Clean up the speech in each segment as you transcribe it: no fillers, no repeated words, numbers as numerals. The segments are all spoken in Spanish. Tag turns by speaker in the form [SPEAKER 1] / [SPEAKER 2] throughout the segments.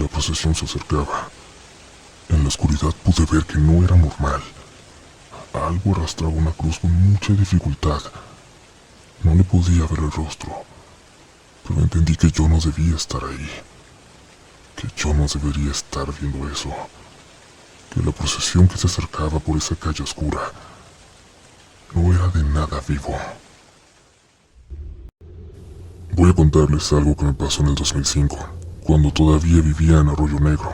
[SPEAKER 1] La procesión se acercaba. En la oscuridad pude ver que no era normal. Algo arrastraba una cruz con mucha dificultad. No le podía ver el rostro, pero entendí que yo no debía estar ahí, que yo no debería estar viendo eso, que la procesión que se acercaba por esa calle oscura no era de nada vivo. Voy a contarles algo que me pasó en el 2005, cuando todavía vivía en Arroyo Negro,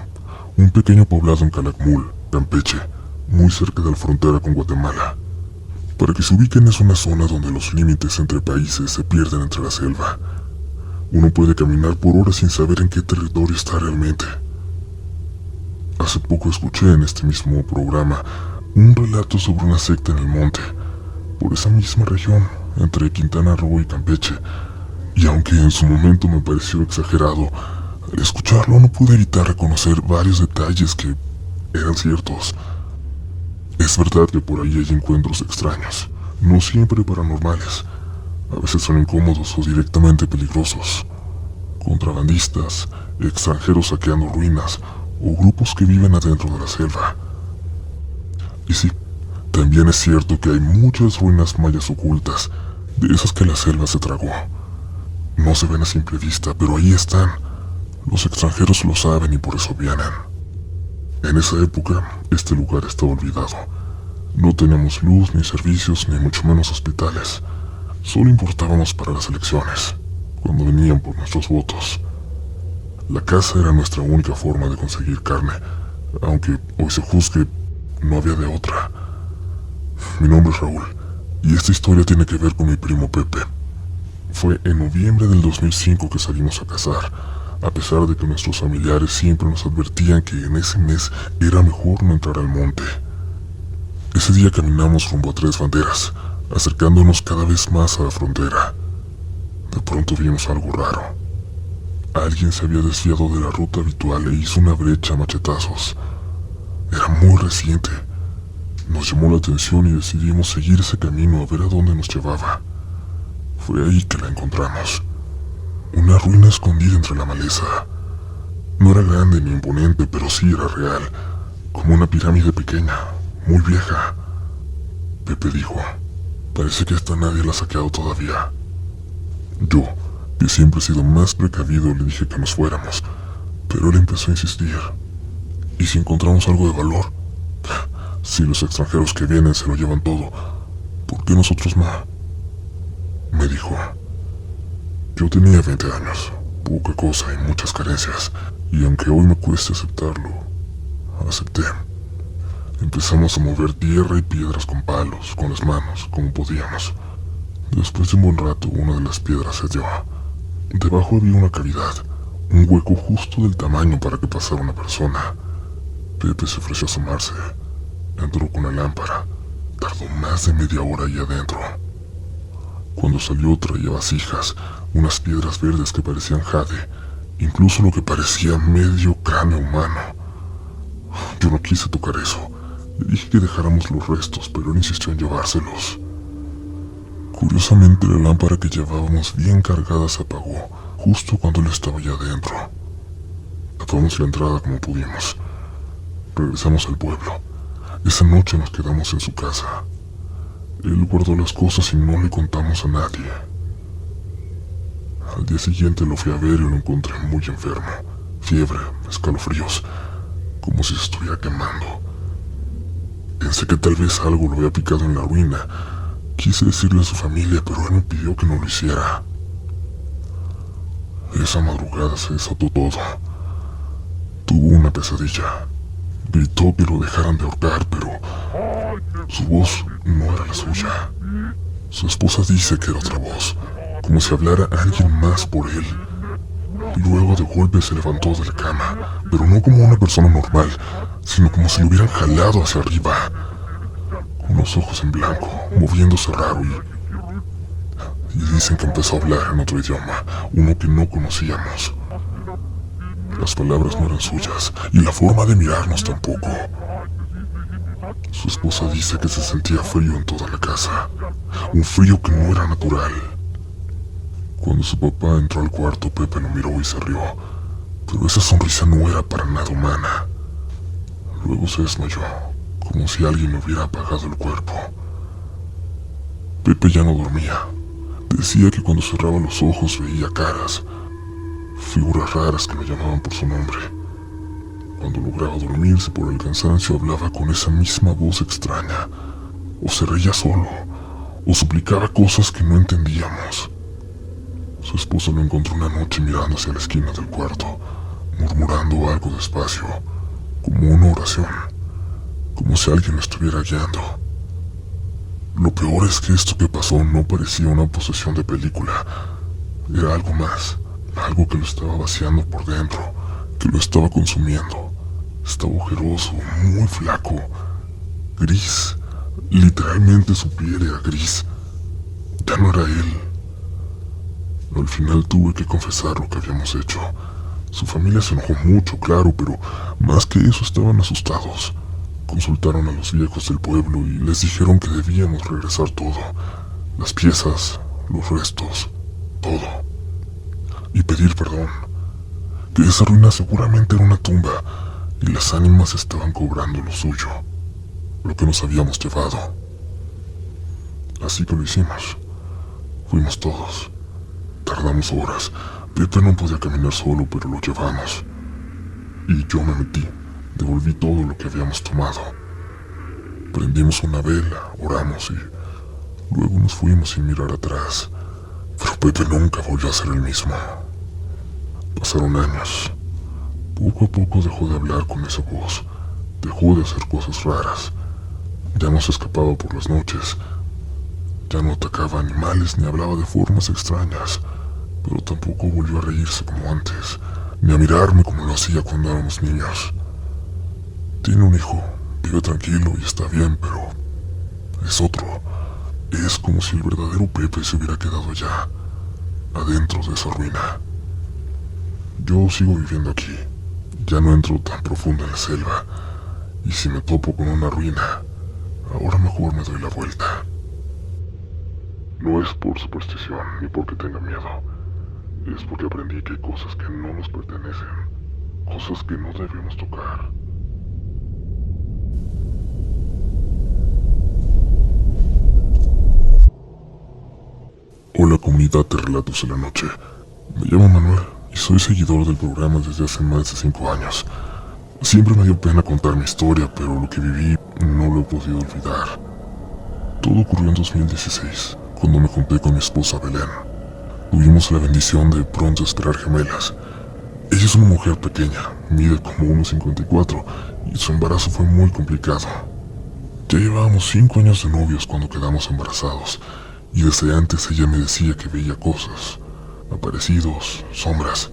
[SPEAKER 1] un pequeño poblado en Calakmul, Campeche, muy cerca de la frontera con Guatemala. Para que se ubiquen, es una zona donde los límites entre países se pierden entre la selva. Uno puede caminar por horas sin saber en qué territorio está realmente. Hace poco escuché en este mismo programa un relato sobre una secta en el monte, por esa misma región, entre Quintana Roo y Campeche, y aunque en su momento me pareció exagerado, al escucharlo no pude evitar reconocer varios detalles que eran ciertos. Es verdad que por ahí hay encuentros extraños, no siempre paranormales. A veces son incómodos o directamente peligrosos. Contrabandistas, extranjeros saqueando ruinas o grupos que viven adentro de la selva. Y sí, también es cierto que hay muchas ruinas mayas ocultas, de esas que la selva se tragó. No se ven a simple vista, pero ahí están. Los extranjeros lo saben y por eso vienen. En esa época, este lugar estaba olvidado. No teníamos luz, ni servicios, ni mucho menos hospitales. Solo importábamos para las elecciones, cuando venían por nuestros votos. La caza era nuestra única forma de conseguir carne, aunque hoy se juzgue, no había de otra. Mi nombre es Raúl, y esta historia tiene que ver con mi primo Pepe. Fue en noviembre del 2005 que salimos a cazar, a pesar de que nuestros familiares siempre nos advertían que en ese mes era mejor no entrar al monte. Ese día caminamos rumbo a Tres Banderas, acercándonos cada vez más a la frontera. De pronto vimos algo raro. Alguien se había desviado de la ruta habitual e hizo una brecha a machetazos. Era muy reciente. Nos llamó la atención y decidimos seguir ese camino a ver a dónde nos llevaba. Fue ahí que la encontramos. Una ruina escondida entre la maleza. No era grande ni imponente, pero sí era real, como una pirámide pequeña, muy vieja. Pepe dijo: parece que esta nadie la ha saqueado todavía. Yo, que siempre he sido más precavido, le dije que nos fuéramos, pero él empezó a insistir. ¿Y si encontramos algo de valor? Si los extranjeros que vienen se lo llevan todo, ¿por qué nosotros no? Me dijo. Yo tenía 20 años, poca cosa y muchas carencias, y aunque hoy me cueste aceptarlo, acepté. Empezamos a mover tierra y piedras con palos, con las manos, como podíamos. Después de un buen rato, una de las piedras se dio. Debajo había una cavidad, un hueco justo del tamaño para que pasara una persona. Pepe se ofreció a asomarse. Entró con la lámpara. Tardó más de media hora ahí adentro. Cuando salió traía vasijas, unas piedras verdes que parecían jade, incluso lo que parecía medio cráneo humano. Yo no quise tocar eso. Le dije que dejáramos los restos, pero él insistió en llevárselos. Curiosamente, la lámpara que llevábamos bien cargada se apagó, justo cuando él estaba ya adentro. Tapamos la entrada como pudimos. Regresamos al pueblo. Esa noche nos quedamos en su casa. Él guardó las cosas y no le contamos a nadie. Al día siguiente lo fui a ver y lo encontré muy enfermo. Fiebre, escalofríos, como si se estuviera quemando. Pensé que tal vez algo lo había picado en la ruina. Quise decirle a su familia, pero él me pidió que no lo hiciera. Esa madrugada se desató todo. Tuvo una pesadilla. Gritó que lo dejaran de ahorcar, pero su voz no era la suya. Su esposa dice que era otra voz, como si hablara alguien más por él. Luego de golpe se levantó de la cama, pero no como una persona normal, sino como si lo hubieran jalado hacia arriba, con los ojos en blanco, moviéndose raro y dicen que empezó a hablar en otro idioma, uno que no conocíamos. Las palabras no eran suyas y la forma de mirarnos tampoco. Su esposa dice que se sentía frío en toda la casa, un frío que no era natural. Cuando su papá entró al cuarto, Pepe lo miró y se rió. pero esa sonrisa no era para nada humana. Luego se desmayó, como si alguien le hubiera apagado el cuerpo. Pepe ya no dormía. Decía que cuando cerraba los ojos veía caras, figuras raras que me llamaban por su nombre. Cuando lograba dormirse por el cansancio hablaba con esa misma voz extraña, o se reía solo, o suplicaba cosas que no entendíamos. Su esposa lo encontró una noche mirando hacia la esquina del cuarto, murmurando algo despacio, como una oración, como si alguien lo estuviera guiando. Lo peor es que esto que pasó no parecía una posesión de película. Era algo más, algo que lo estaba vaciando por dentro, que lo estaba consumiendo. Estaba ojeroso, muy flaco, gris. Literalmente su piel era gris. Ya no era él. Al final tuve que confesar lo que habíamos hecho. Su familia se enojó mucho, claro, pero más que eso estaban asustados. Consultaron a los viejos del pueblo y les dijeron que debíamos regresar todo. Las piezas, los restos, todo. Y pedir perdón. Que esa ruina seguramente era una tumba y las ánimas estaban cobrando lo suyo, lo que nos habíamos llevado. Así que lo hicimos. Fuimos todos. Tardamos horas. Pepe no podía caminar solo, pero lo llevamos. Y yo me metí. Devolví todo lo que habíamos tomado. Prendimos una vela, oramos y luego nos fuimos sin mirar atrás. Pero Pepe nunca volvió a ser el mismo. Pasaron años. Poco a poco dejó de hablar con esa voz. Dejó de hacer cosas raras. Ya no se escapaba por las noches. Ya no atacaba animales ni hablaba de formas extrañas. Pero tampoco volvió a reírse como antes, ni a mirarme como lo hacía cuando éramos niños. Tiene un hijo, vive tranquilo y está bien, pero es otro. Es como si el verdadero Pepe se hubiera quedado allá, adentro de esa ruina. Yo sigo viviendo aquí. Ya no entro tan profundo en la selva. Y si me topo con una ruina, ahora mejor me doy la vuelta. No es por superstición ni porque tenga miedo. Es porque aprendí que hay cosas que no nos pertenecen. Cosas que no debemos tocar. Hola comunidad de Relatos de la Noche. Me llamo Manuel y soy seguidor del programa desde hace más de 5 años. Siempre me dio pena contar mi historia, pero lo que viví no lo he podido olvidar. Todo ocurrió en 2016, cuando me junté con mi esposa Belén. Tuvimos la bendición de pronto esperar gemelas. Ella es una mujer pequeña, mide como 1,54 y su embarazo fue muy complicado. Ya llevábamos 5 años de novios cuando quedamos embarazados. Y desde antes ella me decía que veía cosas, aparecidos, sombras,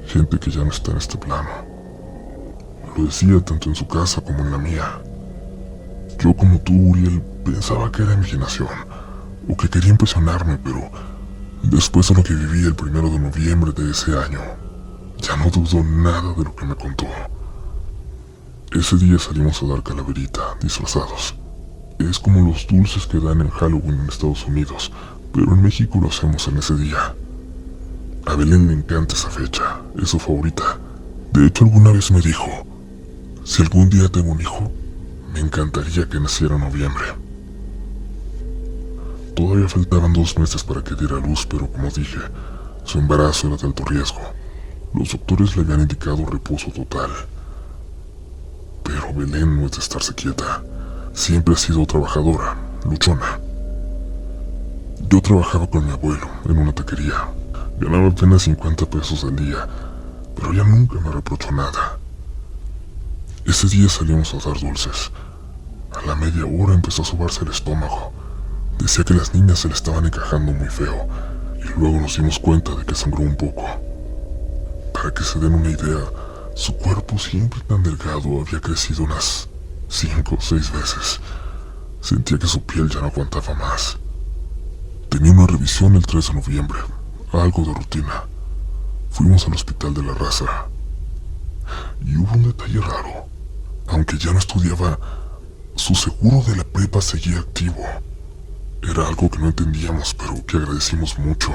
[SPEAKER 1] gente que ya no está en este plano. Lo decía tanto en su casa como en la mía. Yo como tú, Uriel, pensaba que era imaginación, o que quería impresionarme, pero después de lo que viví el 1 de noviembre de ese año, ya no dudó nada de lo que me contó. Ese día salimos a dar calaverita, disfrazados. Es como los dulces que dan en Halloween en Estados Unidos, pero en México lo hacemos en ese día. A Belén le encanta esa fecha, es su favorita. De hecho, alguna vez me dijo, si algún día tengo un hijo, me encantaría que naciera en noviembre. Todavía faltaban 2 meses para que diera a luz, pero como dije, su embarazo era de alto riesgo. Los doctores le habían indicado reposo total. Pero Belén no es de estarse quieta. Siempre ha sido trabajadora, luchona. Yo trabajaba con mi abuelo en una taquería. Ganaba apenas 50 pesos al día, pero ella nunca me reprochó nada. Ese día salimos a dar dulces. A la media hora empezó a sobarse el estómago. Decía que las niñas se le estaban encajando muy feo, y luego nos dimos cuenta de que sangró un poco. Para que se den una idea, su cuerpo, siempre tan delgado, había crecido unas 5 o 6 veces. Sentía que su piel ya no aguantaba más. Tenía una revisión el 3 de noviembre, algo de rutina. Fuimos al hospital de la raza. Y hubo un detalle raro. Aunque ya no estudiaba, su seguro de la prepa seguía activo. Era algo que no entendíamos, pero que agradecimos mucho.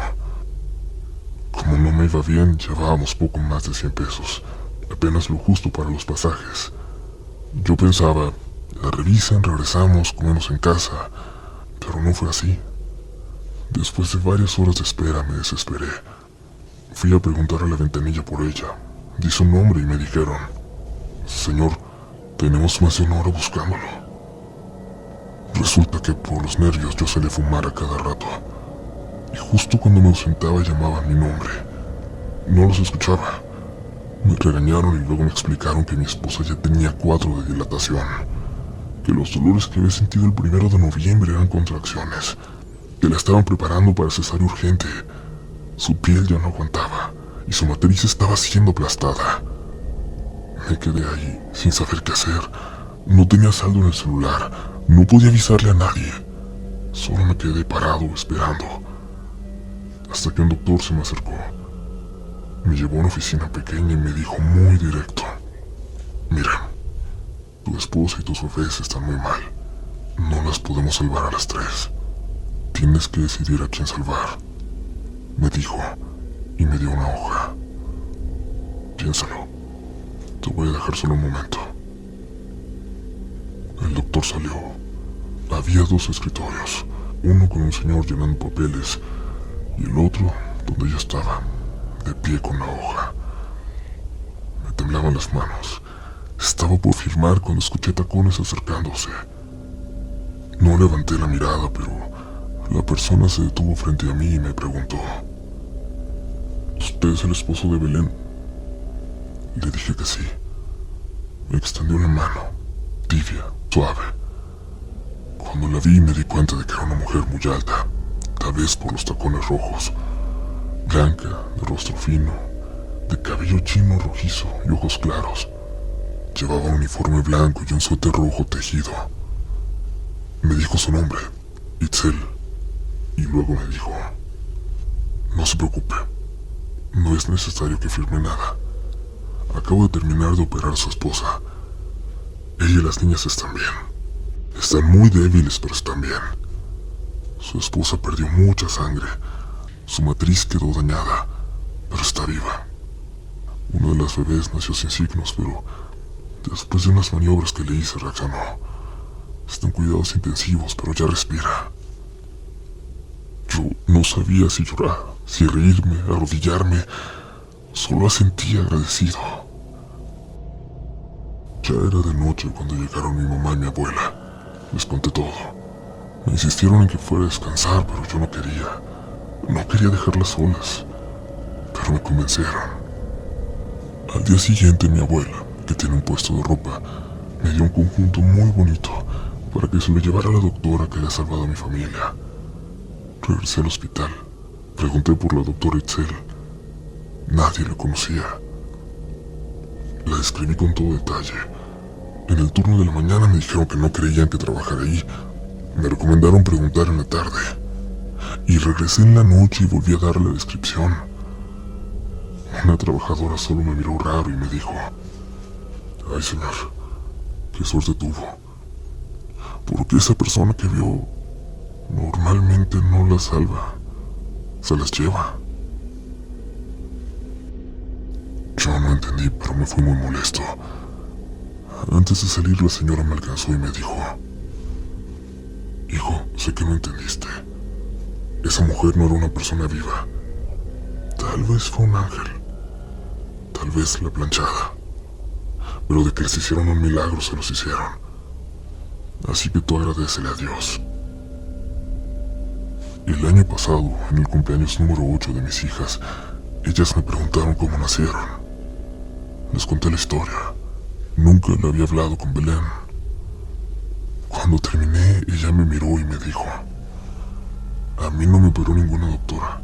[SPEAKER 1] Como no me iba bien, llevábamos poco más de 100 pesos, apenas lo justo para los pasajes. Yo pensaba, la revisan, regresamos, comemos en casa, pero no fue así. Después de varias horas de espera me desesperé. Fui a preguntar a la ventanilla por ella. Di su nombre y me dijeron, señor, tenemos más de una hora buscándolo. Resulta que por los nervios yo salí a fumar a cada rato. Y justo cuando me ausentaba llamaban mi nombre. No los escuchaba. Me regañaron y luego me explicaron que mi esposa ya tenía 4 de dilatación. Que los dolores que había sentido el 1 de noviembre eran contracciones. Que la estaban preparando para cesárea urgente. Su piel ya no aguantaba y su matriz estaba siendo aplastada. Me quedé ahí sin saber qué hacer. No tenía saldo en el celular. No podía avisarle a nadie. Solo me quedé parado esperando. Hasta que un doctor se me acercó. Me llevó a una oficina pequeña y me dijo muy directo: mira, tu esposa y tus bebés están muy mal. No las podemos salvar a las 3. Tienes que decidir a quién salvar, me dijo, y me dio una hoja. Piénsalo. Te voy a dejar solo un momento. El doctor salió. Había 2 escritorios, uno con un señor llenando papeles y el otro donde ella estaba, de pie con la hoja. Me temblaban las manos. Estaba por firmar cuando escuché tacones acercándose. No levanté la mirada, pero la persona se detuvo frente a mí y me preguntó: ¿usted es el esposo de Belén? Le dije que sí. Me extendió la mano, tibia, suave. Cuando la vi me di cuenta de que era una mujer muy alta, tal vez por los tacones rojos, blanca, de rostro fino, de cabello chino rojizo y ojos claros. Llevaba un uniforme blanco y un suéter rojo tejido. Me dijo su nombre, Itzel, y luego me dijo: no se preocupe, no es necesario que firme nada. Acabo de terminar de operar a su esposa. Ella y las niñas están bien. Están muy débiles, pero están bien. Su esposa perdió mucha sangre. Su matriz quedó dañada, pero está viva. Una de las bebés nació sin signos, pero después de unas maniobras que le hice reaccionó. Está en cuidados intensivos, pero ya respira. Yo no sabía si llorar, si reírme, arrodillarme. Solo sentí agradecido. Ya era de noche cuando llegaron mi mamá y mi abuela. Les conté todo. Me insistieron en que fuera a descansar, pero yo no quería. No quería dejarlas solas. Pero me convencieron. Al día siguiente mi abuela, que tiene un puesto de ropa, me dio un conjunto muy bonito para que se lo llevara a la doctora que había salvado a mi familia. Regresé al hospital. Pregunté por la doctora Itzel. Nadie la conocía. La describí con todo detalle. En el turno de la mañana me dijeron que no creían que trabajara ahí. Me recomendaron preguntar en la tarde. Y regresé en la noche y volví a darle la descripción. Una trabajadora solo me miró raro y me dijo: ay, señor, qué suerte tuvo. Porque esa persona que vio normalmente no las salva, se las lleva. Yo no entendí, pero me fui muy molesto. Antes de salir la señora me alcanzó y me dijo: hijo, sé que no entendiste. Esa mujer no era una persona viva. Tal vez fue un ángel. Tal vez la planchada. Pero de que les hicieron un milagro, se los hicieron. Así que tú agradécele a Dios. El año pasado, en el cumpleaños número 8 de mis hijas, ellas me preguntaron cómo nacieron. Les conté la historia. Nunca le había hablado con Belén. Cuando terminé, ella me miró y me dijo: a mí no me operó ninguna doctora.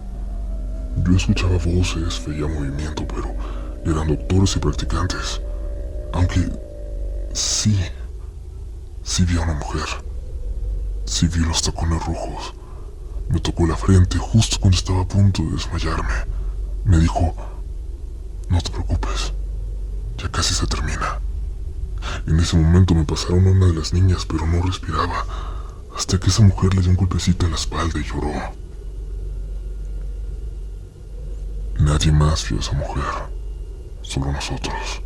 [SPEAKER 1] Yo escuchaba voces, veía movimiento, pero eran doctores y practicantes. Aunque sí vi a una mujer. Sí vi los tacones rojos. Me tocó la frente justo cuando estaba a punto de desmayarme. Me dijo: no te preocupes, ya casi se termina. En ese momento me pasaron a una de las niñas, pero no respiraba, hasta que esa mujer le dio un golpecito en la espalda y lloró. nadie más vio a esa mujer, solo nosotros.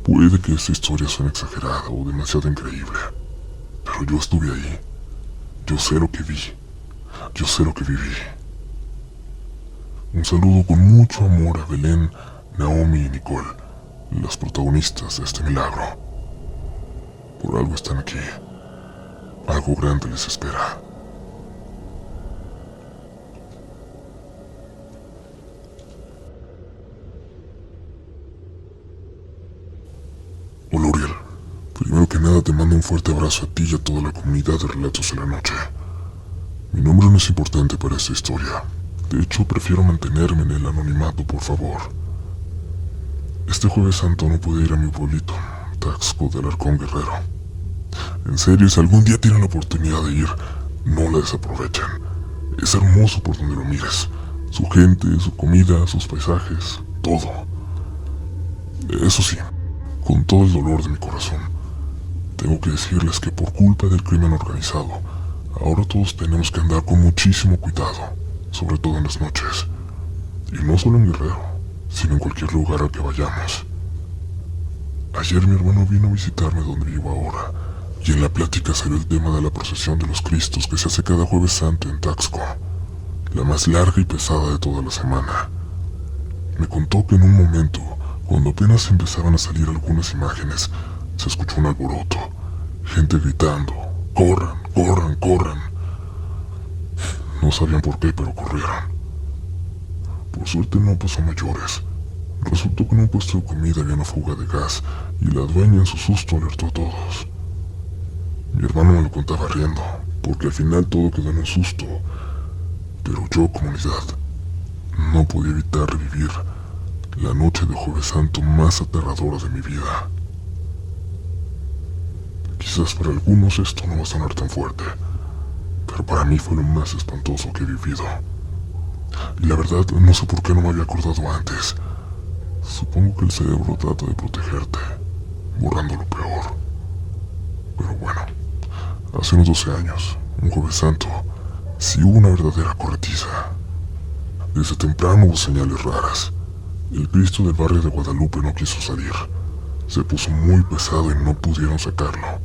[SPEAKER 1] Puede que esta historia suene exagerada o demasiado increíble, pero yo estuve ahí. Yo sé lo que vi. Yo sé lo que viví. Un saludo con mucho amor a Belén, Naomi y Nicole, las protagonistas de este milagro. Por algo están aquí. Algo grande les espera. Hola, Uriel. Primero que nada te mando un fuerte abrazo a ti y a toda la comunidad de Relatos de la Noche. Mi nombre no es importante para esta historia. De hecho, prefiero mantenerme en el anonimato, por favor. Este Jueves Santo no pude ir a mi pueblito, Taxco del Arcón Guerrero. En serio, si algún día tienen la oportunidad de ir, no la desaprovechen. Es hermoso por donde lo mires. Su gente, su comida, sus paisajes, todo. Eso sí, con todo el dolor de mi corazón, tengo que decirles que por culpa del crimen organizado, ahora todos tenemos que andar con muchísimo cuidado, sobre todo en las noches. Y no solo en Guerrero, sino en cualquier lugar al que vayamos. Ayer mi hermano vino a visitarme donde vivo ahora, y en la plática salió el tema de la procesión de los Cristos que se hace cada Jueves Santo en Taxco, la más larga y pesada de toda la semana. Me contó que en un momento, cuando apenas empezaban a salir algunas imágenes, se escuchó un alboroto, gente gritando, ¡corran, corran, corran! No sabían por qué, pero corrieron. Por suerte no pasó a mayores. Resultó que en un puesto de comida había una fuga de gas y la dueña en su susto alertó a todos. Mi hermano me lo contaba riendo, porque al final todo quedó en un susto. Pero yo, comunidad, no podía evitar revivir la noche de Jueves Santo más aterradora de mi vida. Quizás para algunos esto no va a sonar tan fuerte, pero para mí fue lo más espantoso que he vivido. Y la verdad, no sé por qué no me había acordado antes. Supongo que el cerebro trata de protegerte, borrando lo peor. Pero bueno, hace unos 12 años, un Jueves Santo, sí hubo una verdadera corretiza. Desde temprano hubo señales raras. El Cristo del barrio de Guadalupe no quiso salir. Se puso muy pesado y no pudieron sacarlo.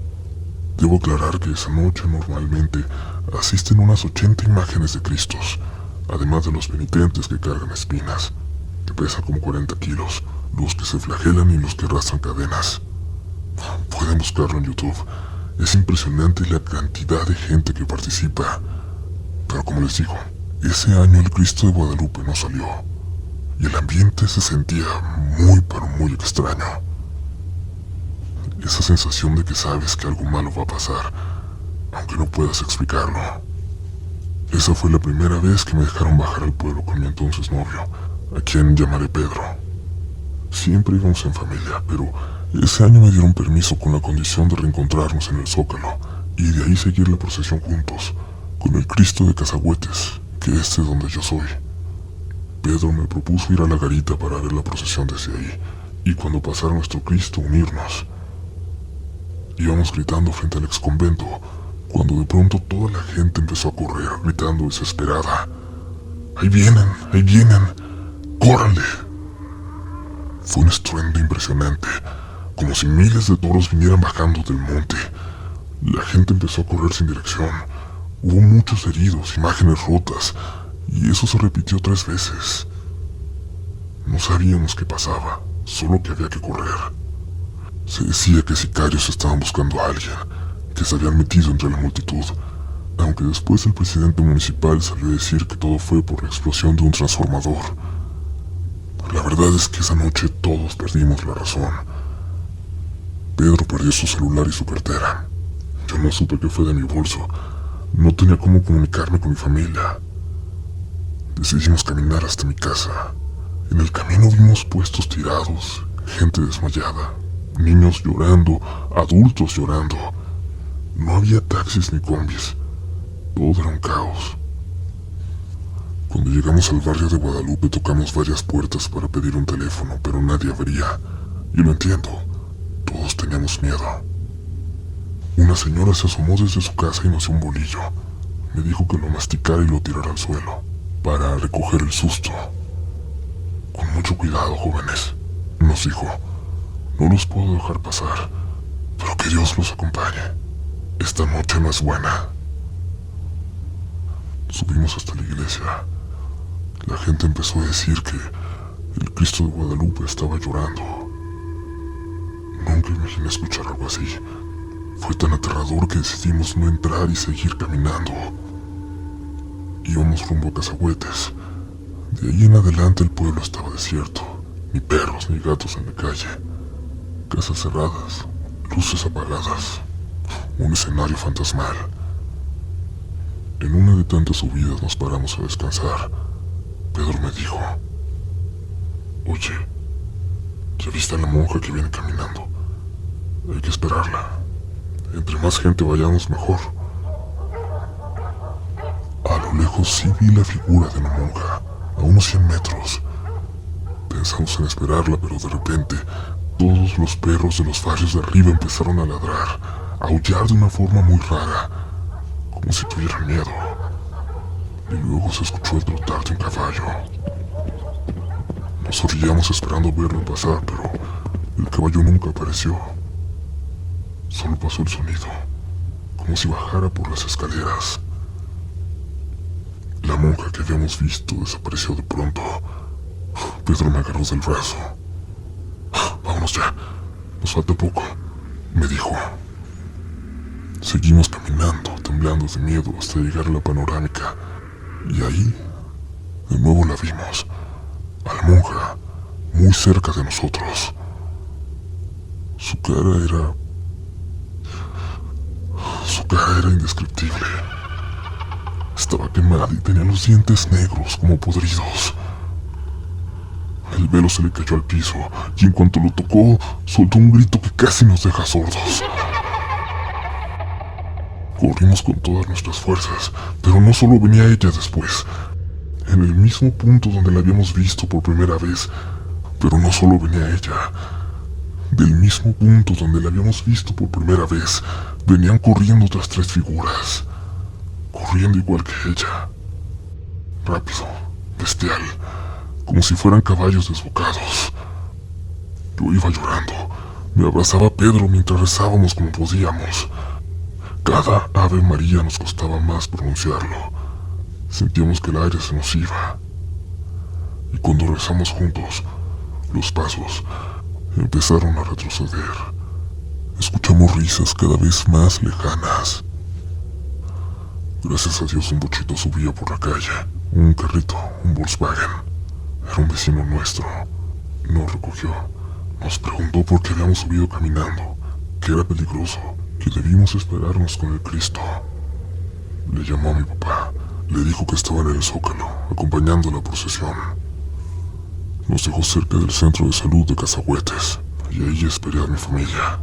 [SPEAKER 1] Debo aclarar que esa noche normalmente asisten unas 80 imágenes de Cristos, además de los penitentes que cargan espinas, que pesan como 40 kilos, los que se flagelan y los que arrastran cadenas. Pueden buscarlo en YouTube. Es impresionante la cantidad de gente que participa. Pero como les digo, ese año el Cristo de Guadalupe no salió. Y el ambiente se sentía muy pero muy extraño. Esa sensación de que sabes que algo malo va a pasar, aunque no puedas explicarlo. Esa fue la primera vez que me dejaron bajar al pueblo con mi entonces novio, a quien llamaré Pedro. Siempre íbamos en familia, pero ese año me dieron permiso con la condición de reencontrarnos en el Zócalo y de ahí seguir la procesión juntos, con el Cristo de Cazahuetes, que es de donde yo soy. Pedro me propuso ir a la garita para ver la procesión desde ahí, y cuando pasara nuestro Cristo unirnos. Íbamos gritando frente al exconvento, cuando de pronto toda la gente empezó a correr, gritando desesperada: ¡Ahí vienen! ¡Córranle! Fue un estruendo impresionante, como si miles de toros vinieran bajando del monte. La gente empezó a correr sin dirección. Hubo muchos heridos, imágenes rotas, y eso se repitió 3 veces. No sabíamos qué pasaba, solo que había que correr. Se decía que sicarios estaban buscando a alguien, que se habían metido entre la multitud, aunque después el presidente municipal salió a decir que todo fue por la explosión de un transformador. La verdad es que esa noche todos perdimos la razón. Pedro perdió su celular y su cartera. Yo no supe qué fue de mi bolso. No tenía cómo comunicarme con mi familia. Decidimos caminar hasta mi casa. En el camino vimos puestos tirados, gente desmayada, niños llorando, adultos llorando. No había taxis ni combis. Todo era un caos. Cuando llegamos al barrio de Guadalupe tocamos varias puertas para pedir un teléfono, pero nadie abría. Y lo entiendo, todos teníamos miedo. Una señora se asomó desde su casa y nos dio un bolillo. Me dijo que lo masticara y lo tirara al suelo, para recoger el susto. Con mucho cuidado, jóvenes, nos dijo. No los puedo dejar pasar, pero que Dios los acompañe. Esta noche no es buena. Subimos hasta la iglesia. La gente empezó a decir que el Cristo de Guadalupe estaba llorando. Nunca imaginé escuchar algo así. Fue tan aterrador que decidimos no entrar y seguir caminando. Íbamos rumbo a Cazahuetes. De ahí en adelante el pueblo estaba desierto. Ni perros ni gatos en la calle. Casas cerradas, luces apagadas. Un escenario fantasmal. En una de tantas subidas nos paramos a descansar. Pedro me dijo: oye, ¿ya viste a la monja que viene caminando? Hay que esperarla. Entre más gente vayamos, mejor. A lo lejos sí vi la figura de una monja, a unos 100 metros. Pensamos en esperarla, pero de repente todos los perros de los barrios de arriba empezaron a ladrar, a aullar de una forma muy rara, como si tuvieran miedo. Y luego se escuchó el trotar de un caballo. Nos orillamos esperando verlo pasar, pero el caballo nunca apareció. Solo pasó el sonido, como si bajara por las escaleras. La monja que habíamos visto desapareció de pronto. Pedro me agarró del brazo. Vámonos ya, nos falta poco, me dijo. Seguimos caminando, temblando de miedo hasta llegar a la panorámica. Y ahí, de nuevo la vimos, a la monja, muy cerca de nosotros. Su cara era indescriptible. Estaba quemada y tenía los dientes negros como podridos. El velo se le cayó al piso y en cuanto lo tocó, soltó un grito que casi nos deja sordos. Corrimos con todas nuestras fuerzas, pero no solo venía ella después. En el mismo punto donde la habíamos visto por primera vez, pero no solo venía ella. Del mismo punto donde la habíamos visto por primera vez, venían corriendo otras 3 figuras. Corriendo igual que ella. Rápido, bestial, como si fueran caballos desbocados. Yo iba llorando. Me abrazaba a Pedro mientras rezábamos como podíamos. Cada Ave María nos costaba más pronunciarlo. Sentíamos que el aire se nos iba. Y cuando rezamos juntos, los pasos empezaron a retroceder. Escuchamos risas cada vez más lejanas. Gracias a Dios un bochito subía por la calle. Un carrito, un Volkswagen. Era un vecino nuestro. Nos recogió. Nos preguntó por qué habíamos subido caminando, que era peligroso, que debíamos esperarnos con el Cristo. Le llamó a mi papá. Le dijo que estaban en el Zócalo, acompañando la procesión. Nos dejó cerca del centro de salud de Cazahuetes, y ahí esperé a mi familia.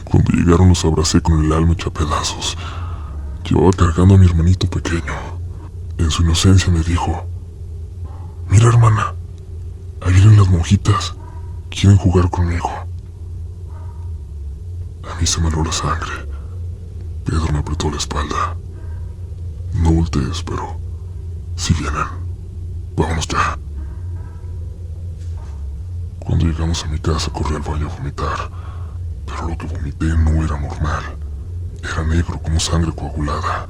[SPEAKER 1] Cuando llegaron los abracé con el alma hecha pedazos. Llevaba cargando a mi hermanito pequeño. En su inocencia me dijo: mira, hermana, ahí vienen las monjitas. Quieren jugar conmigo. A mí se me heló la sangre. Pedro me apretó la espalda. No voltees, pero si vienen. Vámonos ya. Cuando llegamos a mi casa corrí al baño a vomitar, pero lo que vomité no era normal. Era negro como sangre coagulada.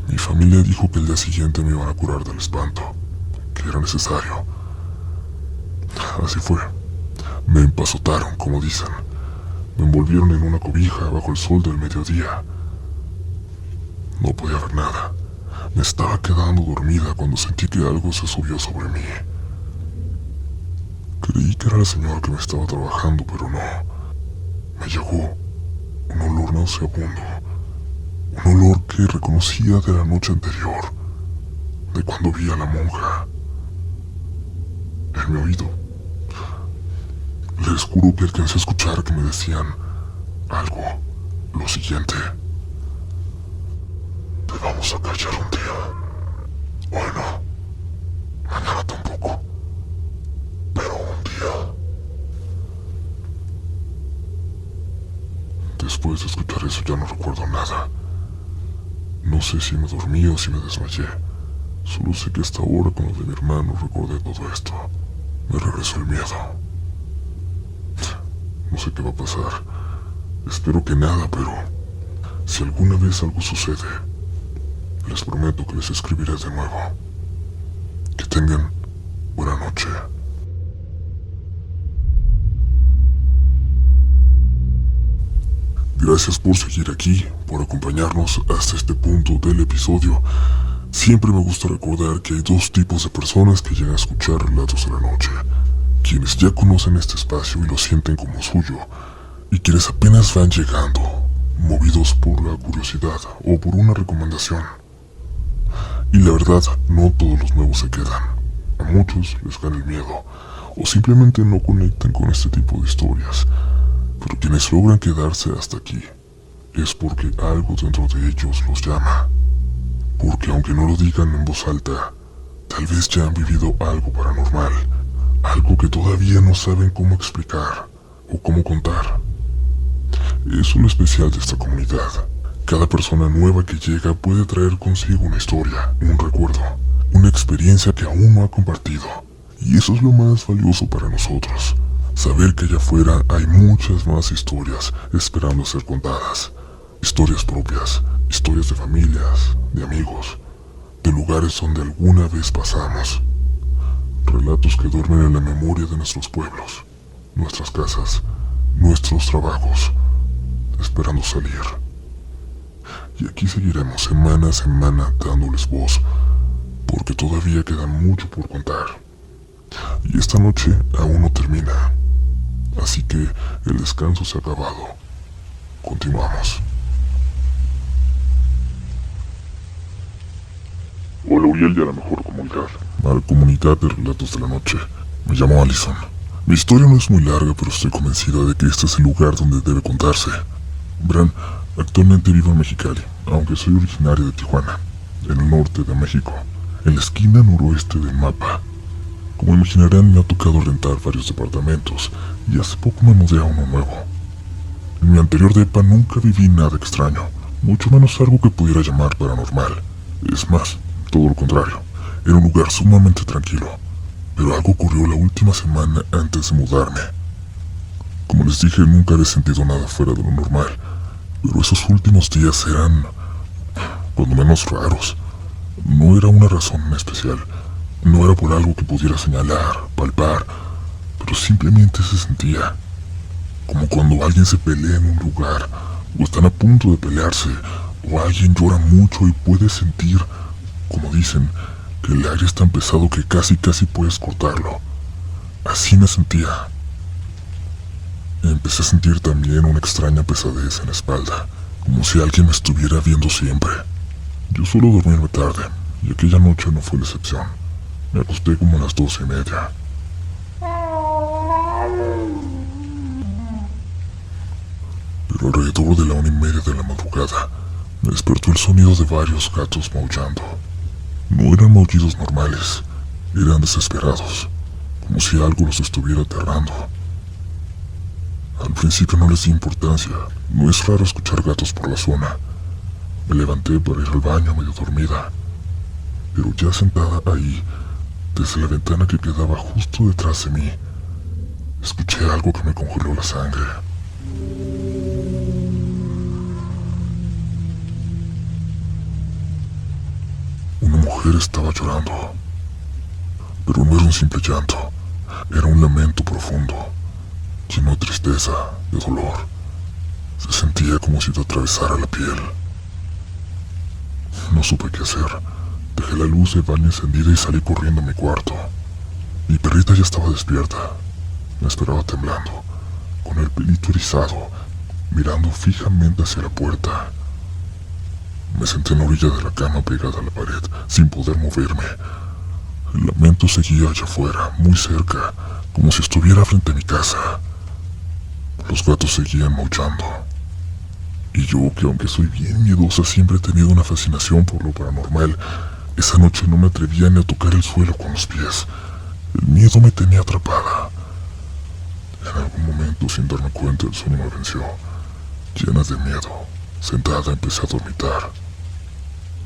[SPEAKER 1] Mi familia dijo que el día siguiente me iban a curar del espanto, que era necesario. Así fue. Me empazotaron, como dicen. Me envolvieron en una cobija bajo el sol del mediodía. No podía ver nada. Me estaba quedando dormida cuando sentí que algo se subió sobre mí. Creí que era la señora que me estaba trabajando, pero no. Me llegó un olor nauseabundo. Un olor que reconocía de la noche anterior, de cuando vi a la monja. En mi oído. Les juro que alcancé a escuchar que me decían algo. Lo siguiente: te vamos a callar un día. Hoy no. Mañana tampoco. Pero un día. Después de escuchar eso ya no recuerdo nada. No sé si me dormí o si me desmayé. Solo sé que hasta ahora, con lo de mi hermano, recordé todo esto. Me regresó el miedo. No sé qué va a pasar. Espero que nada, pero si alguna vez algo sucede, les prometo que les escribiré de nuevo. Que tengan buena noche. Gracias por seguir aquí, por acompañarnos hasta este punto del episodio. Siempre me gusta recordar que hay dos tipos de personas que llegan a escuchar Relatos de la Noche. Quienes ya conocen este espacio y lo sienten como suyo, y quienes apenas van llegando, movidos por la curiosidad o por una recomendación. Y la verdad, no todos los nuevos se quedan. A muchos les gana el miedo, o simplemente no conectan con este tipo de historias. Pero quienes logran quedarse hasta aquí, es porque algo dentro de ellos los llama. Porque aunque no lo digan en voz alta, tal vez ya han vivido algo paranormal, algo que todavía no saben cómo explicar o cómo contar. Es lo especial de esta comunidad. Cada persona nueva que llega puede traer consigo una historia, un recuerdo, una experiencia que aún no ha compartido. Y eso es lo más valioso para nosotros. Saber que allá afuera hay muchas más historias esperando ser contadas. Historias propias, historias de familias, de amigos, de lugares donde alguna vez pasamos. Relatos que duermen en la memoria de nuestros pueblos, nuestras casas, nuestros trabajos, esperando salir. Y aquí seguiremos semana a semana dándoles voz, porque todavía queda mucho por contar. Y esta noche aún no termina. Así que el descanso se ha acabado. Continuamos. Hola Uriel y a la mejor comunidad. A la comunidad de Relatos de la Noche. Me llamo Allison. Mi historia no es muy larga, pero estoy convencida de que este es el lugar donde debe contarse. Verán, actualmente vivo en Mexicali, aunque soy originario de Tijuana, en el norte de México, en la esquina noroeste del mapa. Como imaginarán, me ha tocado rentar varios departamentos y hace poco me mudé a uno nuevo. En mi anterior depa nunca viví nada extraño, mucho menos algo que pudiera llamar paranormal. Es más, todo lo contrario, era un lugar sumamente tranquilo. Pero algo ocurrió la última semana antes de mudarme. Como les dije, nunca había sentido nada fuera de lo normal, pero esos últimos días eran, cuando menos, raros. No era una razón especial. No era por algo que pudiera señalar, palpar, pero simplemente se sentía. Como cuando alguien se pelea en un lugar, o están a punto de pelearse, o alguien llora mucho y puedes sentir, como dicen, que el aire es tan pesado que casi puedes cortarlo. Así me sentía. Empecé a sentir también una extraña pesadez en la espalda, como si alguien me estuviera viendo siempre. Yo suelo dormirme tarde, y aquella noche no fue la excepción. Me acosté como a las 12:30. Pero alrededor de la 1:30 de la madrugada, me despertó el sonido de varios gatos maullando. No eran maullidos normales, eran desesperados, como si algo los estuviera aterrando. Al principio no les di importancia, no es raro escuchar gatos por la zona. Me levanté para ir al baño medio dormida, pero ya sentada ahí, desde la ventana que quedaba justo detrás de mí, escuché algo que me congeló la sangre. Una mujer estaba llorando, pero no era un simple llanto, era un lamento profundo, lleno de tristeza, de dolor. Se sentía como si te atravesara la piel. No supe qué hacer. Dejé la luz del baño encendida y salí corriendo a mi cuarto. Mi perrita ya estaba despierta. Me esperaba temblando, con el pelito erizado, mirando fijamente hacia la puerta. Me senté en la orilla de la cama pegada a la pared, sin poder moverme. El lamento seguía allá afuera, muy cerca, como si estuviera frente a mi casa. Los gatos seguían maullando. Y yo, que aunque soy bien miedosa, siempre he tenido una fascinación por lo paranormal, esa noche no me atrevía ni a tocar el suelo con los pies. El miedo me tenía atrapada. En algún momento, sin darme cuenta, el sueño me venció. Llena de miedo, sentada, empecé a dormitar.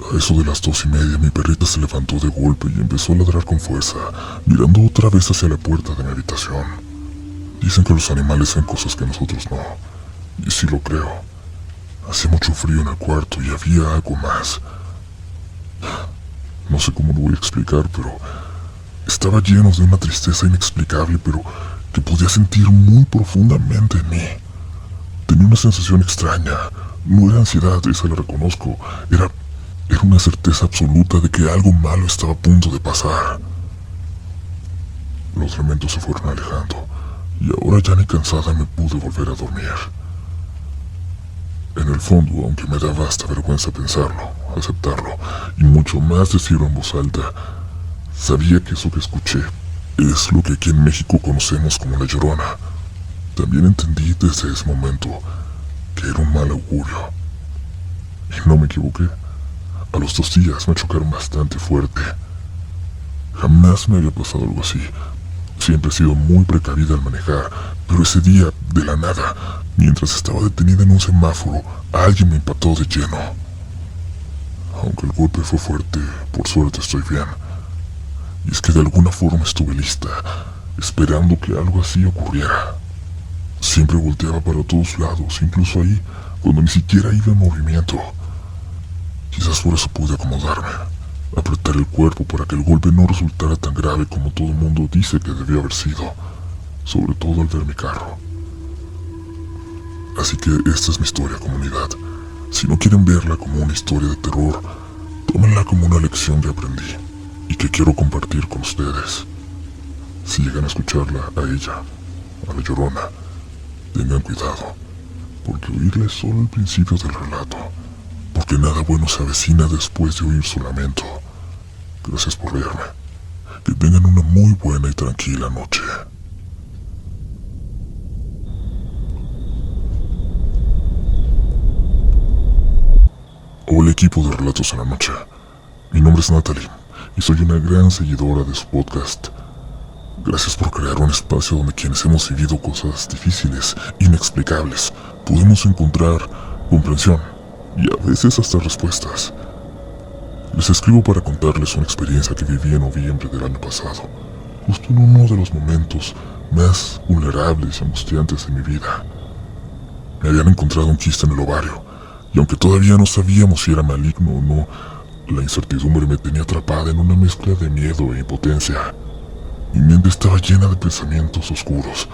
[SPEAKER 1] A eso de las 2:30 mi perrita se levantó de golpe y empezó a ladrar con fuerza, mirando otra vez hacia la puerta de mi habitación. Dicen que los animales ven cosas que nosotros no, y sí lo creo. Hacía mucho frío en el cuarto y había algo más. No sé cómo lo voy a explicar, pero estaba lleno de una tristeza inexplicable, pero que podía sentir muy profundamente en mí. Tenía una sensación extraña. No era ansiedad, esa la reconozco. Era una certeza absoluta de que algo malo estaba a punto de pasar. Los lamentos se fueron alejando, y ahora ya ni cansada me pude volver a dormir. En el fondo, aunque me daba hasta vergüenza pensarlo, aceptarlo, y mucho más decirlo en voz alta, sabía que eso que escuché es lo que aquí en México conocemos como la Llorona. También entendí desde ese momento que era un mal augurio. Y no me equivoqué. A los 2 días me chocaron bastante fuerte. Jamás me había pasado algo así. Siempre he sido muy precavida al manejar, pero ese día, de la nada, mientras estaba detenida en un semáforo, alguien me impactó de lleno. Aunque el golpe fue fuerte, por suerte estoy bien. Y es que de alguna forma estuve lista, esperando que algo así ocurriera. Siempre volteaba para todos lados, incluso ahí, cuando ni siquiera iba en movimiento. Quizás por eso pude acomodarme, apretar el cuerpo para que el golpe no resultara tan grave como todo el mundo dice que debió haber sido, sobre todo al ver mi carro. Así que esta es mi historia, comunidad. Si no quieren verla como una historia de terror, tómenla como una lección que aprendí y que quiero compartir con ustedes. Si llegan a escucharla a ella, a la Llorona, tengan cuidado, porque oírla es solo el principio del relato, porque nada bueno se avecina después de oír su lamento. Gracias por verme. Que tengan una muy buena y tranquila noche. Hola equipo de Relatos en la Noche. Mi nombre es Natalie y soy una gran seguidora de su podcast. Gracias por crear un espacio donde quienes hemos vivido cosas difíciles, inexplicables, podemos encontrar comprensión y a veces hasta respuestas. Les escribo para contarles una experiencia que viví en noviembre del año pasado, justo en uno de los momentos más vulnerables y angustiantes de mi vida. Me habían encontrado un quiste en el ovario, y aunque todavía no sabíamos si era maligno o no, la incertidumbre me tenía atrapada en una mezcla de miedo e impotencia. Mi mente estaba llena de pensamientos oscuros,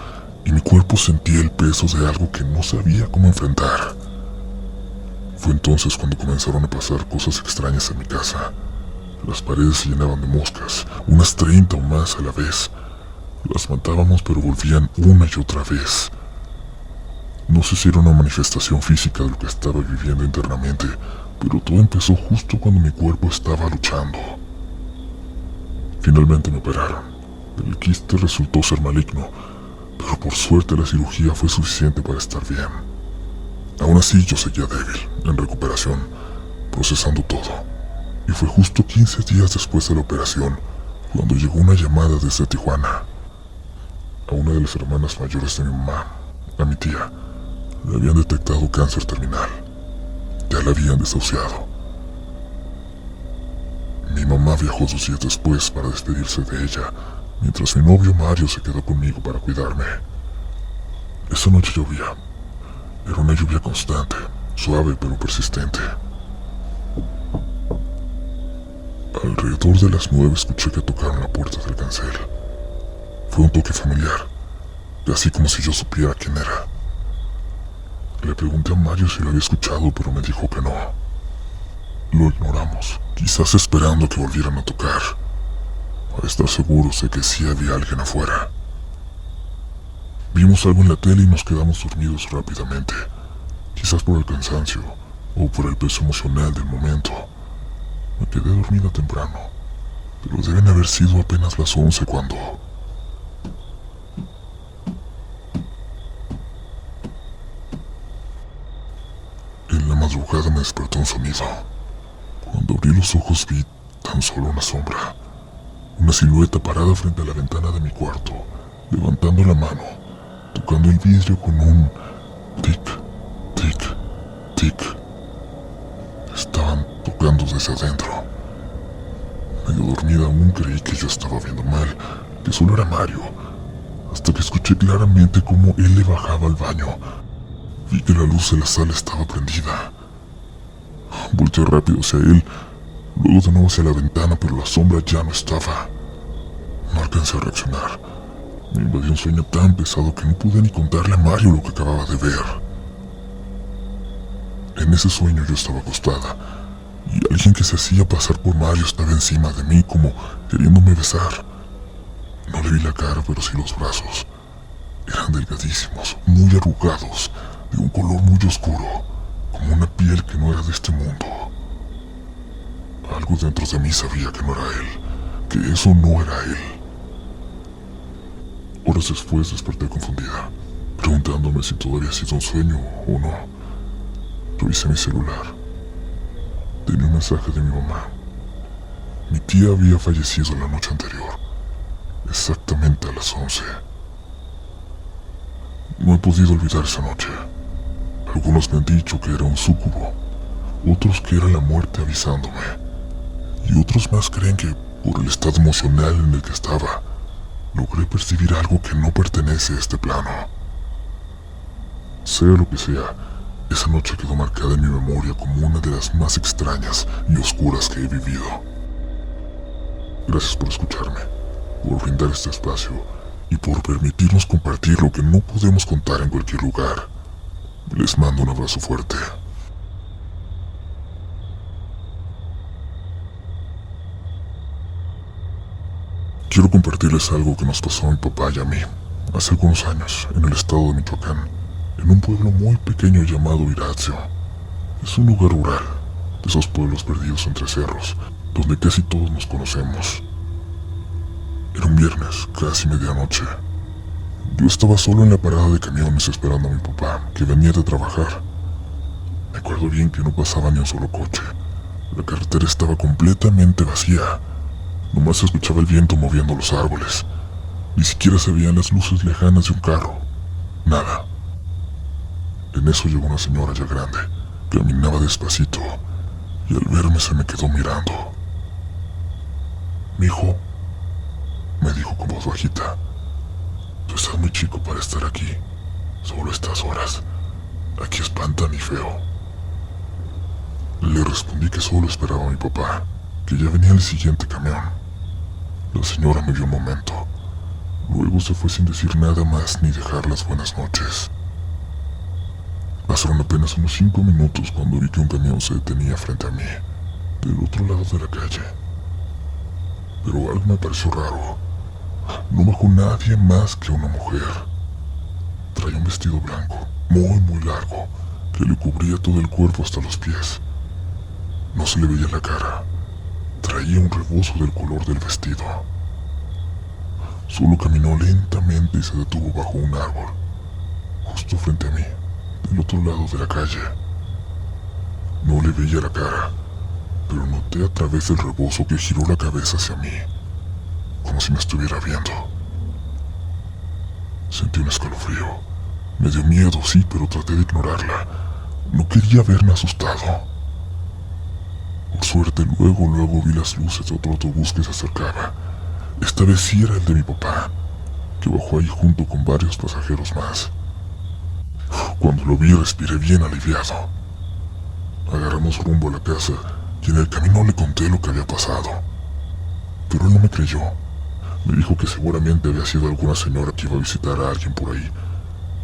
[SPEAKER 1] y mi cuerpo sentía el peso de algo que no sabía cómo enfrentar. Fue entonces cuando comenzaron a pasar cosas extrañas en mi casa. Las paredes se llenaban de moscas, unas 30 o más a la vez. Las matábamos pero volvían una y otra vez. No sé si era una manifestación física de lo que estaba viviendo internamente, pero todo empezó justo cuando mi cuerpo estaba luchando. Finalmente me operaron. El quiste resultó ser maligno, pero por suerte la cirugía fue suficiente para estar bien. Aún así yo seguía débil, en recuperación, procesando todo. Y fue justo 15 días después de la operación cuando llegó una llamada desde Tijuana. A una de las hermanas mayores de mi mamá, a mi tía, le habían detectado cáncer terminal. Ya la habían desahuciado. Mi mamá viajó 2 días después para despedirse de ella, mientras mi novio Mario se quedó conmigo para cuidarme. Esa noche llovía. Era una lluvia constante, suave pero persistente. Alrededor de las 9 escuché que tocaron la puerta del cancel. Fue un toque familiar, casi como si yo supiera quién era. Le pregunté a Mario si lo había escuchado, pero me dijo que no. Lo ignoramos, quizás esperando que volvieran a tocar. Para estar seguros de que sí había alguien afuera. Vimos algo en la tele y nos quedamos dormidos rápidamente, quizás por el cansancio o por el peso emocional del momento. Me quedé dormida temprano, pero deben haber sido apenas las 11 cuando... En la madrugada me despertó un sonido. Cuando abrí los ojos vi tan solo una sombra, una silueta parada frente a la ventana de mi cuarto, levantando la mano, tocando el vidrio con un tic, tic, tic. estaban tocando desde adentro. Medio dormida aún creí que yo estaba viendo mal, que solo era Mario, hasta que escuché claramente cómo él le bajaba al baño. Vi que la luz de la sala estaba prendida. Volteé rápido hacia él, luego de nuevo hacia la ventana, pero la sombra ya no estaba. No alcancé a reaccionar. Me invadió un sueño tan pesado que no pude ni contarle a Mario lo que acababa de ver. En ese sueño yo estaba acostada, y alguien que se hacía pasar por Mario estaba encima de mí como queriéndome besar. No le vi la cara, pero sí los brazos. Eran delgadísimos, muy arrugados, de un color muy oscuro, como una piel que no era de este mundo. Algo dentro de mí sabía que no era él, que eso no era él. Horas después desperté confundida, preguntándome si todo había sido un sueño o no. Revisé mi celular. Tenía un mensaje de mi mamá. Mi tía había fallecido la noche anterior, exactamente a las 11. No he podido olvidar esa noche. Algunos me han dicho que era un súcubo, otros que era la muerte avisándome, y otros más creen que, por el estado emocional en el que estaba, logré percibir algo que no pertenece a este plano. Sea lo que sea, esa noche quedó marcada en mi memoria como una de las más extrañas y oscuras que he vivido. Gracias por escucharme, por brindar este espacio y por permitirnos compartir lo que no podemos contar en cualquier lugar. Les mando un abrazo fuerte. Quiero compartirles algo que nos pasó a mi papá y a mí hace algunos años en el estado de Michoacán, en un pueblo muy pequeño llamado Iratio. Es un lugar rural, de esos pueblos perdidos entre cerros, donde casi todos nos conocemos. Era un viernes, casi medianoche. Yo estaba solo en la parada de camiones esperando a mi papá, que venía de trabajar. Me acuerdo bien que no pasaba ni un solo coche. La carretera estaba completamente vacía. Nomás se escuchaba el viento moviendo los árboles. Ni siquiera se veían las luces lejanas de un carro. Nada. En eso llegó una señora ya grande. Caminaba despacito, y al verme se me quedó mirando. «Mijo», me dijo con voz bajita, «tú estás muy chico para estar aquí. Solo estas horas. Aquí espantan y feo». Le respondí que solo esperaba a mi papá, que ya venía el siguiente camión. La señora me vio un momento. Luego se fue sin decir nada más ni dejar las buenas noches. Pasaron apenas unos 5 minutos cuando vi que un camión se detenía frente a mí, del otro lado de la calle. Pero algo me pareció raro. No bajó nadie más que una mujer. Traía un vestido blanco, muy largo, que le cubría todo el cuerpo hasta los pies. No se le veía la cara. Traía un rebozo del color del vestido. Solo caminó lentamente y se detuvo bajo un árbol, justo frente a mí, del otro lado de la calle. No le veía la cara, pero noté a través del rebozo que giró la cabeza hacia mí, como si me estuviera viendo. Sentí un escalofrío. Me dio miedo, sí, pero traté de ignorarla. No quería verme asustado. Por suerte, luego vi las luces de otro autobús que se acercaba. Esta vez sí era el de mi papá, que bajó ahí junto con varios pasajeros más. Cuando lo vi, respiré bien aliviado. Agarramos rumbo a la casa y en el camino le conté lo que había pasado. Pero él no me creyó. Me dijo que seguramente había sido alguna señora que iba a visitar a alguien por ahí,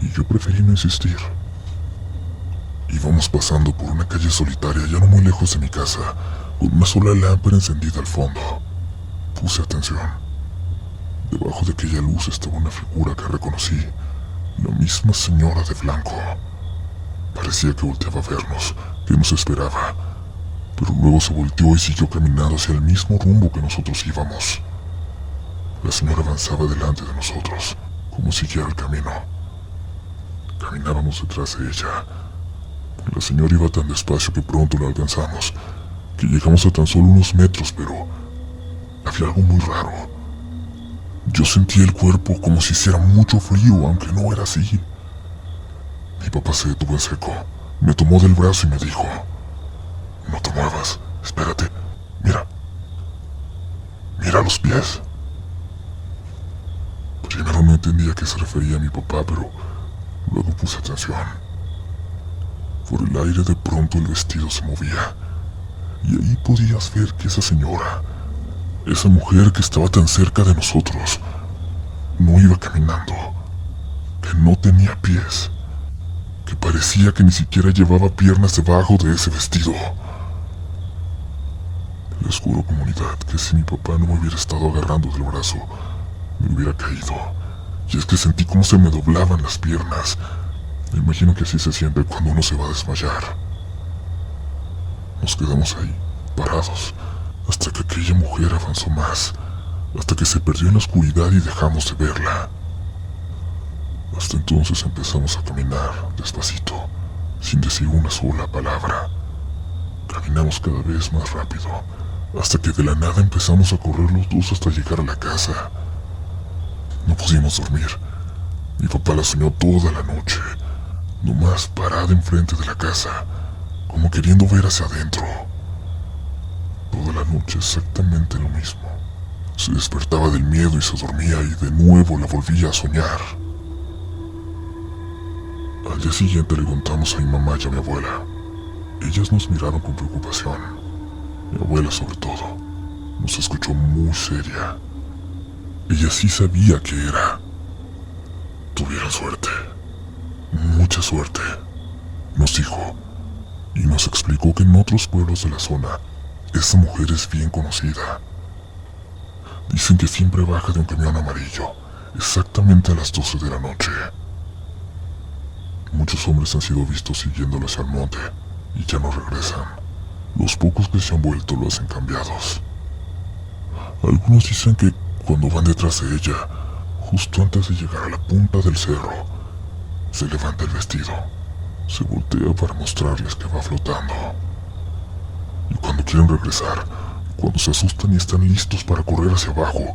[SPEAKER 1] y yo preferí no insistir. Íbamos pasando por una calle solitaria ya no muy lejos de mi casa, con una sola lámpara encendida al fondo. Puse atención. Debajo de aquella luz estaba una figura que reconocí, la misma señora de blanco. Parecía que volteaba a vernos, que nos esperaba, pero luego se volteó y siguió caminando hacia el mismo rumbo que nosotros íbamos. La señora avanzaba delante de nosotros, como si guiara el camino. Caminábamos detrás de ella. La señora iba tan despacio que pronto la alcanzamos, que llegamos a tan solo unos metros, pero había algo muy raro. Yo sentía el cuerpo como si hiciera mucho frío, aunque no era así. Mi papá se detuvo en seco, me tomó del brazo y me dijo: No te muevas, espérate. Mira. Mira los pies. Primero no entendía a qué se refería mi papá, pero luego puse atención. Por el aire de pronto el vestido se movía, y ahí podías ver que esa señora, esa mujer que estaba tan cerca de nosotros, no iba caminando, que no tenía pies, que parecía que ni siquiera llevaba piernas debajo de ese vestido. Les juro, comunidad, que si mi papá no me hubiera estado agarrando del brazo, me hubiera caído. Y es que sentí cómo se me doblaban las piernas. Me imagino que así se siente cuando uno se va a desmayar. Nos quedamos ahí, parados, hasta que aquella mujer avanzó más, hasta que se perdió en la oscuridad y dejamos de verla. Hasta entonces empezamos a caminar despacito, sin decir una sola palabra. Caminamos cada vez más rápido, hasta que de la nada empezamos a correr los dos hasta llegar a la casa. No pudimos dormir. Mi papá la soñó toda la noche, nomás parada enfrente de la casa, como queriendo ver hacia adentro. Toda la noche exactamente lo mismo. Se despertaba del miedo y se dormía y de nuevo la volvía a soñar. Al día siguiente le contamos a mi mamá y a mi abuela. Ellas nos miraron con preocupación. Mi abuela sobre todo. Nos escuchó muy seria. Ella sí sabía qué era. Tuvieron suerte. Mucha suerte, nos dijo. Y nos explicó que en otros pueblos de la zona, esa mujer es bien conocida. Dicen que siempre baja de un camión amarillo, exactamente a las 12 de la noche. Muchos hombres han sido vistos siguiéndola hacia el monte y ya no regresan. Los pocos que se han vuelto lo hacen cambiados. Algunos dicen que cuando van detrás de ella, justo antes de llegar a la punta del cerro, se levanta el vestido, se voltea para mostrarles que va flotando. Y cuando quieren regresar, cuando se asustan y están listos para correr hacia abajo,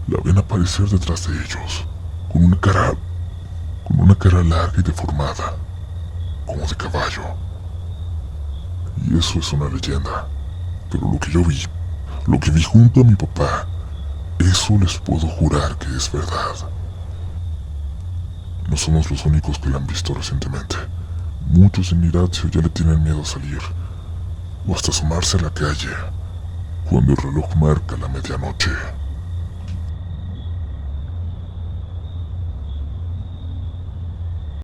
[SPEAKER 1] la ven aparecer detrás de ellos, con una cara larga y deformada, como de caballo. Y eso es una leyenda, pero lo que yo vi, lo que vi junto a mi papá, eso les puedo jurar que es verdad. No somos los únicos que la han visto recientemente. Muchos en Iratio ya le tienen miedo a salir, o hasta asomarse a la calle, cuando el reloj marca la medianoche.